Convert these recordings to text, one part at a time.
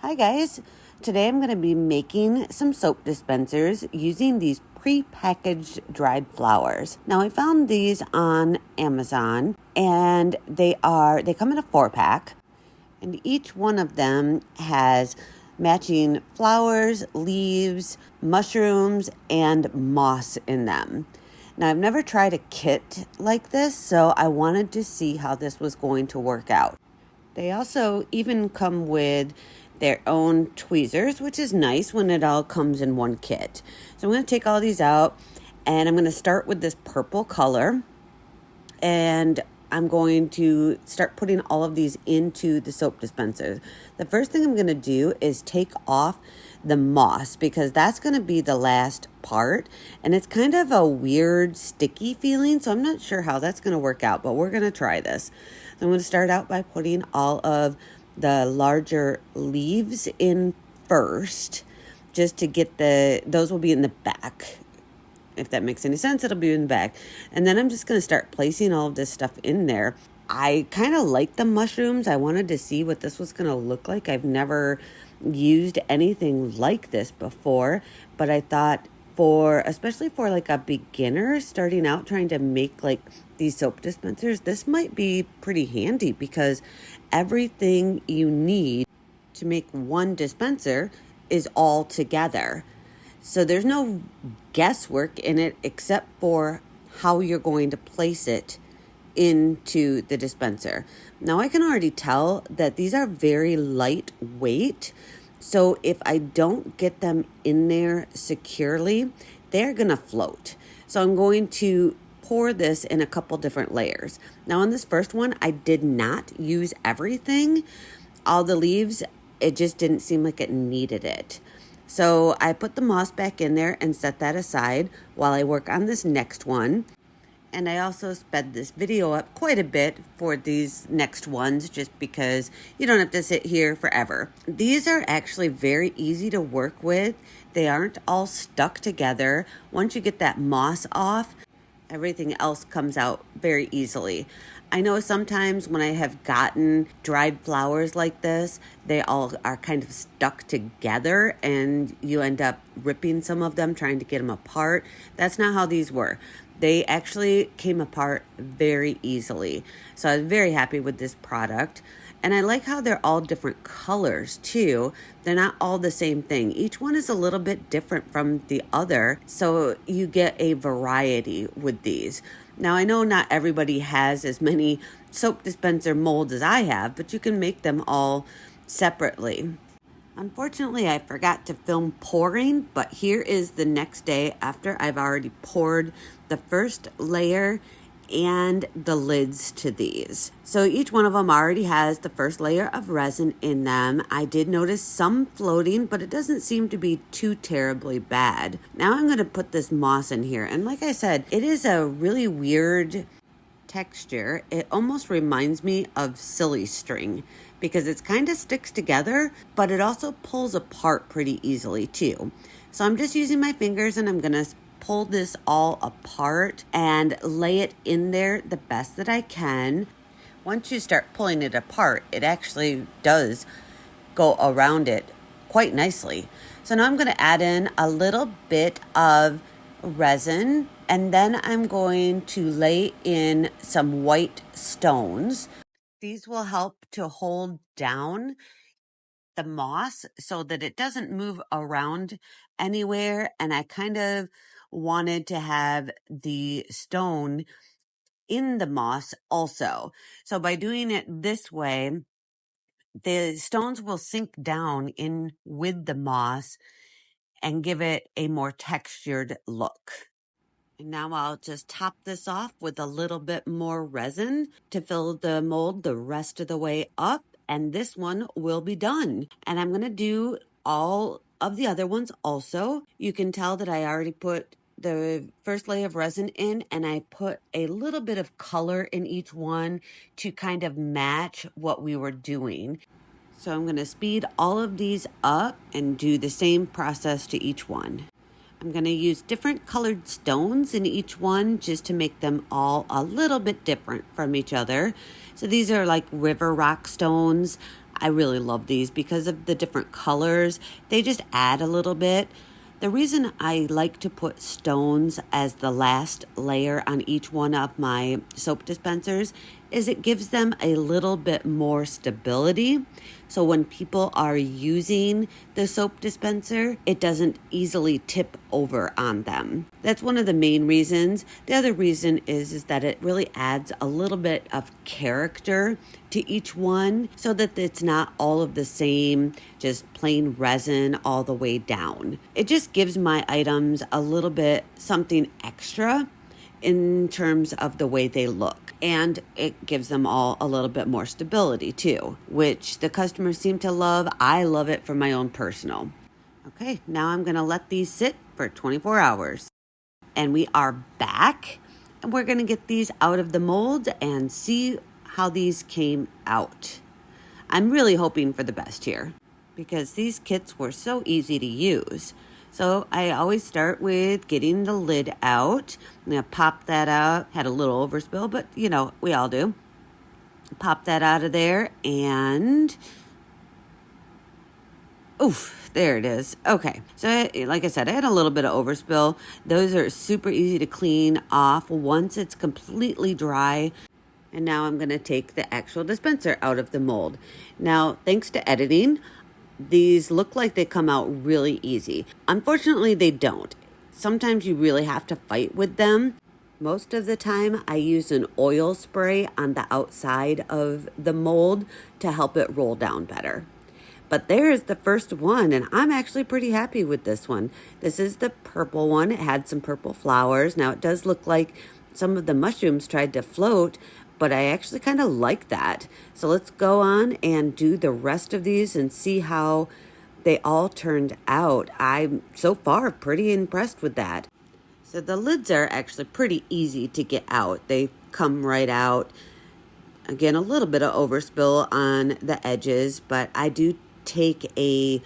Hi guys, today I'm going to be making some soap dispensers using these pre-packaged dried flowers. Now I found these on Amazon and they come in a 4-pack and each one of them has matching flowers, leaves, mushrooms, and moss in them. Now I've never tried a kit like this, so I wanted to see how this was going to work out. They also even come with their own tweezers, which is nice when it all comes in one kit. So I'm going to take all these out and I'm going to start with this purple color, and I'm going to start putting all of these into the soap dispensers. The first thing I'm going to do is take off the moss because that's going to be the last part, and it's kind of a weird sticky feeling, so I'm not sure how that's going to work out, but we're going to try this. So I'm going to start out by putting all of the larger leaves in first, just to get those will be in the back. If that makes any sense, it'll be in the back. And then I'm just going to start placing all of this stuff in there. I kind of like the mushrooms. I wanted to see what this was going to look like. I've never used anything like this before, but I thought especially for like a beginner starting out trying to make like these soap dispensers, this might be pretty handy because everything you need to make one dispenser is all together. So there's no guesswork in it except for how you're going to place it into the dispenser. Now I can already tell that these are very lightweight. So if I don't get them in there securely, they're going to float. So I'm going to pour this in a couple different layers. Now on this first one, I did not use everything. All the leaves, it just didn't seem like it needed it. So I put the moss back in there and set that aside while I work on this next one. And I also sped this video up quite a bit for these next ones just because you don't have to sit here forever. These are actually very easy to work with. They aren't all stuck together. Once you get that moss off, everything else comes out very easily. I know sometimes when I have gotten dried flowers like this, they all are kind of stuck together and you end up ripping some of them trying to get them apart. That's not how these were. They actually came apart very easily. So I was very happy with this product. And I like how they're all different colors too. They're not all the same thing. Each one is a little bit different from the other. So you get a variety with these. Now I know not everybody has as many soap dispenser molds as I have, but you can make them all separately. Unfortunately, I forgot to film pouring, but here is the next day after I've already poured the first layer and the lids to these. So each one of them already has the first layer of resin in them. I did notice some floating, but it doesn't seem to be too terribly bad. Now I'm going to put this moss in here. And like I said, it is a really weird texture. It almost reminds me of silly string because it kind of sticks together, but it also pulls apart pretty easily too. So I'm just using my fingers and I'm going to pull this all apart and lay it in there the best that I can. Once you start pulling it apart, it actually does go around it quite nicely. So now I'm going to add in a little bit of resin, and then I'm going to lay in some white stones. These will help to hold down the moss so that it doesn't move around anywhere. And I kind of wanted to have the stone in the moss also. So by doing it this way, the stones will sink down in with the moss and give it a more textured look. And now I'll just top this off with a little bit more resin to fill the mold the rest of the way up. And this one will be done. And I'm going to do all of the other ones also. You can tell that I already put the first layer of resin in, and I put a little bit of color in each one to kind of match what we were doing. So I'm going to speed all of these up and do the same process to each one. I'm going to use different colored stones in each one just to make them all a little bit different from each other. So these are like river rock stones. I really love these because of the different colors. They just add a little bit. The reason I like to put stones as the last layer on each one of my soap dispensers is it gives them a little bit more stability. So when people are using the soap dispenser, it doesn't easily tip over on them. That's one of the main reasons. The other reason is that it really adds a little bit of character to each one so that it's not all of the same, just plain resin all the way down. It just gives my items a little bit something extra in terms of the way they look. And it gives them all a little bit more stability too, which the customers seem to love. I love it for my own personal. Okay, now I'm gonna let these sit for 24 hours. And we are back, and we're gonna get these out of the mold and see how these came out. I'm really hoping for the best here because these kits were so easy to use. So I always start with getting the lid out. I'm going to pop that out. Had a little overspill, but you know, we all do. Pop that out of there and oof, there it is. Okay, so like I said, I had a little bit of overspill. Those are super easy to clean off once it's completely dry. And now I'm going to take the actual dispenser out of the mold. Now, thanks to editing, these look like they come out really easy. Unfortunately, they don't. Sometimes you really have to fight with them. Most of the time, I use an oil spray on the outside of the mold to help it roll down better. But there is the first one, and I'm actually pretty happy with this one. This is the purple one. It had some purple flowers. Now, it does look like some of the mushrooms tried to float, but I actually kind of like that. So let's go on and do the rest of these and see how they all turned out. I'm so far pretty impressed with that. So the lids are actually pretty easy to get out. They come right out. Again, a little bit of overspill on the edges, but I do take a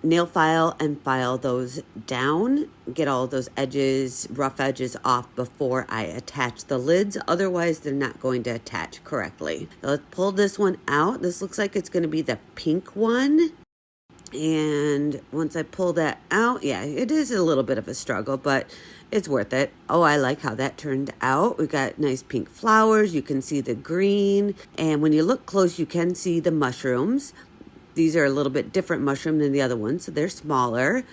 nail file and file those down, get all those edges, rough edges off before I attach the lids. Otherwise, they're not going to attach correctly. So let's pull this one out. This looks like it's going to be the pink one. And once I pull that out, yeah, it is a little bit of a struggle, but it's worth it. Oh, I like how that turned out. We got nice pink flowers. You can see the green. And when you look close, you can see the mushrooms. These are a little bit different mushroom than the other ones, so they're smaller.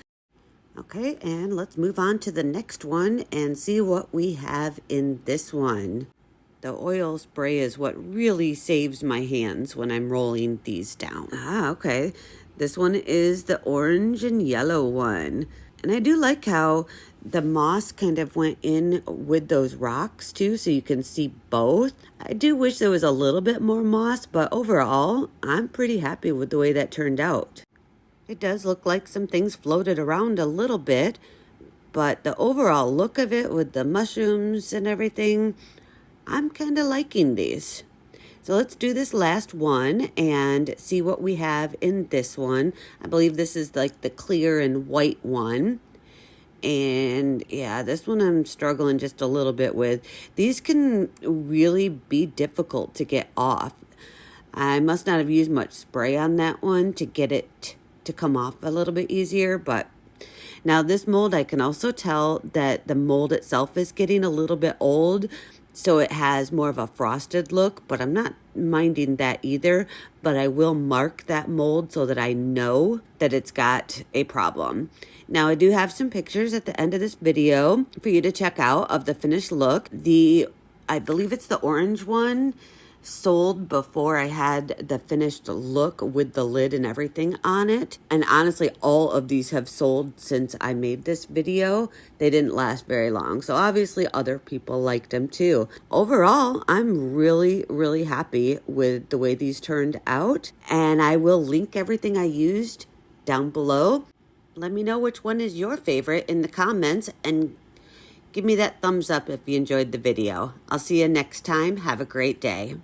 Okay, and let's move on to the next one and see what we have in this one. The oil spray is what really saves my hands when I'm rolling these down. Okay. This one is the orange and yellow one. And I do like how the moss kind of went in with those rocks too, so you can see both. I do wish there was a little bit more moss, but overall, I'm pretty happy with the way that turned out. It does look like some things floated around a little bit, but the overall look of it with the mushrooms and everything, I'm kind of liking these. So let's do this last one and see what we have in this one. I believe this is like the clear and white one. And yeah, this one I'm struggling just a little bit with. These can really be difficult to get off. I must not have used much spray on that one to get it to come off a little bit easier. But now this mold, I can also tell that the mold itself is getting a little bit old. So it has more of a frosted look, but I'm not minding that either. But I will mark that mold so that I know that it's got a problem. Now I do have some pictures at the end of this video for you to check out of the finished look. I believe it's the orange one sold before I had the finished look with the lid and everything on it. And honestly, all of these have sold since I made this video. They didn't last very long. So obviously other people liked them too. Overall, I'm really, really happy with the way these turned out. And I will link everything I used down below. Let me know which one is your favorite in the comments and give me that thumbs up if you enjoyed the video. I'll see you next time. Have a great day.